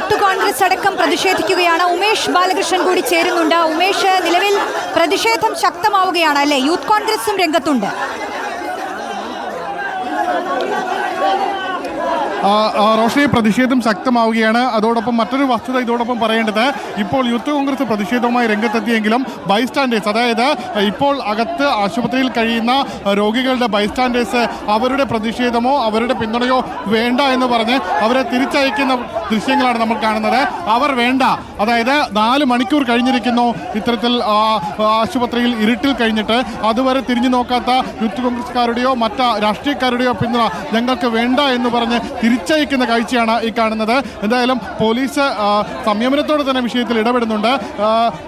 Youth Congress അടക്കം പ്രതിഷേധിക്കുകയാണ്. ഉമേഷ് ബാലകൃഷ്ണൻ കൂടി ചേരുന്നുണ്ട്. ഉമേഷ്, നിലവിൽ പ്രതിഷേധം ശക്തമാവുകയാണ് അല്ലേ? യൂത്ത് കോൺഗ്രസും രംഗത്തുണ്ട്. റോഷി, പ്രതിഷേധം ശക്തമാവുകയാണ്. അതോടൊപ്പം മറ്റൊരു വസ്തുത ഇതോടൊപ്പം പറയേണ്ടത്, ഇപ്പോൾ യൂത്ത് കോൺഗ്രസ് പ്രതിഷേധവുമായി രംഗത്തെത്തിയെങ്കിലും ബൈസ്റ്റാൻഡേഴ്സ്, അതായത് ഇപ്പോൾ അകത്ത് ആശുപത്രിയിൽ കഴിയുന്ന രോഗികളുടെ ബൈസ്റ്റാൻഡേഴ്സ് അവരുടെ പ്രതിഷേധമോ അവരുടെ പിന്തുണയോ വേണ്ട എന്ന് പറഞ്ഞ് അവരെ തിരിച്ചയക്കുന്ന ദൃശ്യങ്ങളാണ് നമ്മൾ കാണുന്നത്. അവർ വേണ്ട, അതായത് 4 മണിക്കൂർ കഴിഞ്ഞിരിക്കുന്നു ഇത്തരത്തിൽ ആശുപത്രിയിൽ ഇരുട്ടിൽ കഴിഞ്ഞിട്ട്, അതുവരെ തിരിഞ്ഞു നോക്കാത്ത യൂത്ത് കോൺഗ്രസ്കാരുടെയോ മറ്റ് രാഷ്ട്രീയക്കാരുടെയോ പിന്തുണ ഞങ്ങൾക്ക് വേണ്ട എന്ന് പറഞ്ഞ് തിരിച്ചയക്കുന്ന കാഴ്ചയാണ് ഈ കാണുന്നത്. എന്തായാലും പോലീസ് സംയമനത്തോടെ തന്നെ വിഷയത്തിൽ ഇടപെടുന്നുണ്ട്.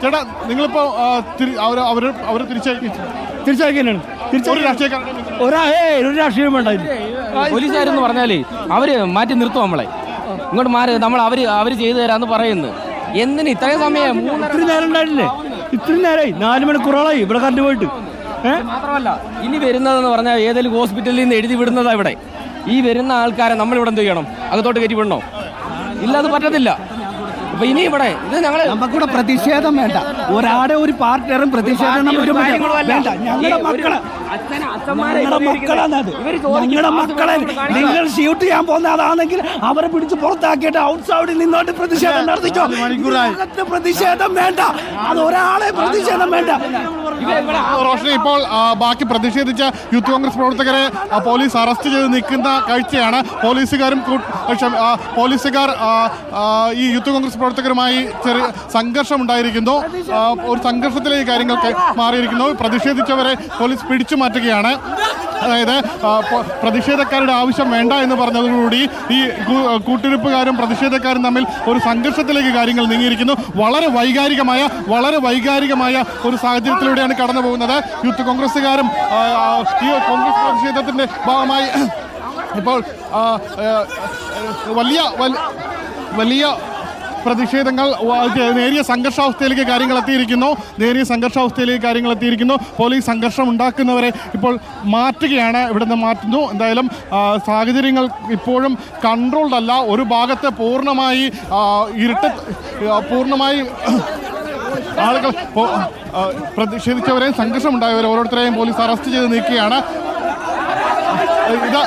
ചേട്ടാ, നിങ്ങളിപ്പോൾ അവർ തിരിച്ചയക്കാനാണ് ഒരു രാഷ്ട്രീയം വേണ്ട. പോലീസുകാരെന്ന് പറഞ്ഞാലേ അവര് മാറ്റി നിർത്തും, നമ്മളെ ഇങ്ങോട്ട് മാറി, നമ്മൾ അവര് ചെയ്തു തരാന്ന് പറയുന്നു. എന്തിന് ഇത്രയും സമയം? ഇത്രയും നേരം ഉണ്ടായില്ലേ? ഇത്രയും നേരമായി, 4 മണിക്കൂറോളായി ഇവിടെ കറണ്ട് പോയിട്ട്. മാത്രമല്ല, ഇനി വരുന്നതെന്ന് പറഞ്ഞാൽ ഏതെങ്കിലും ഹോസ്പിറ്റലിൽ നിന്ന് എഴുതി വിടുന്നതാ ഇവിടെ. ഈ വരുന്ന ആൾക്കാരെ നമ്മളിവിടെ എന്ത് ചെയ്യണം? അകത്തോട്ട് കയറ്റി വിടണോ? ഇല്ല, അത് പറ്റത്തില്ല. അപ്പൊ ഇനി ഇവിടെ ഇത് നമുക്കിവിടെ പ്രതിഷേധം വേണ്ട. ഒരാടെ ഒരു പാർട്ടിയും പ്രതിഷേധം ഞങ്ങളുടെ മക്കളെ നിങ്ങൾ ഷൂട്ട് ചെയ്യാൻ പോകുന്നതാണെങ്കിൽ അവരെ പിടിച്ച് പുറത്താക്കിയിട്ട് ഔട്ട് സൈഡിൽ നിന്നോട്ട് പ്രതിഷേധം നടത്തിക്കോ. പ്രതിഷേധം വേണ്ട, അത് ഒരാളെ പ്രതിഷേധം വേണ്ട. റോഷനി, ഇപ്പോൾ ബാക്കി പ്രതിഷേധിച്ച യൂത്ത് കോൺഗ്രസ് പ്രവർത്തകരെ പോലീസ് അറസ്റ്റ് ചെയ്ത് നിൽക്കുന്ന കാഴ്ചയാണ്. പോലീസുകാർ ഈ യൂത്ത് കോൺഗ്രസ് പ്രവർത്തകരുമായി ചെറിയ സംഘർഷം ഉണ്ടായിരിക്കുന്നു. ഒരു സംഘർഷത്തിലേക്ക് കാര്യങ്ങൾ മാറിയിരിക്കുന്നു. പ്രതിഷേധിച്ചവരെ പോലീസ് പിടിച്ചു മാറ്റുകയാണ്. അതായത് പ്രതിഷേധക്കാരുടെ ആവശ്യം വേണ്ട എന്ന് പറഞ്ഞതോടുകൂടി ഈ കൂട്ടിരിപ്പുകാരും പ്രതിഷേധക്കാരും തമ്മിൽ ഒരു സംഘർഷത്തിലേക്ക് കാര്യങ്ങൾ നീങ്ങിയിരിക്കുന്നു. വളരെ വൈകാരികമായ ഒരു സാഹചര്യത്തിലൂടെയാണ് കടന്നു പോകുന്നത്. യൂത്ത് കോൺഗ്രസ്സുകാരും ഈ കോൺഗ്രസ് പ്രതിഷേധത്തിന്റെ ഭാഗമായി ഇപ്പോൾ വലിയ പ്രതിഷേധങ്ങൾ, നേരിയ സംഘർഷാവസ്ഥയിലേക്ക് കാര്യങ്ങൾ എത്തിയിരിക്കുന്നു. പോലീസ് സംഘർഷം ഉണ്ടാക്കുന്നവരെ ഇപ്പോൾ മാറ്റുകയാണ്, ഇവിടുന്ന് മാറ്റുന്നു. എന്തായാലും സാഹചര്യങ്ങൾ ഇപ്പോഴും കൺട്രോൾഡ് അല്ല. ഒരു ഭാഗത്ത് പൂർണ്ണമായി ആളുകൾ പ്രതിഷേധിച്ചവരെയും സംഘർഷമുണ്ടായവരെ ഓരോരുത്തരെയും പോലീസ് അറസ്റ്റ് ചെയ്ത് നീക്കുകയാണ്. ഇത്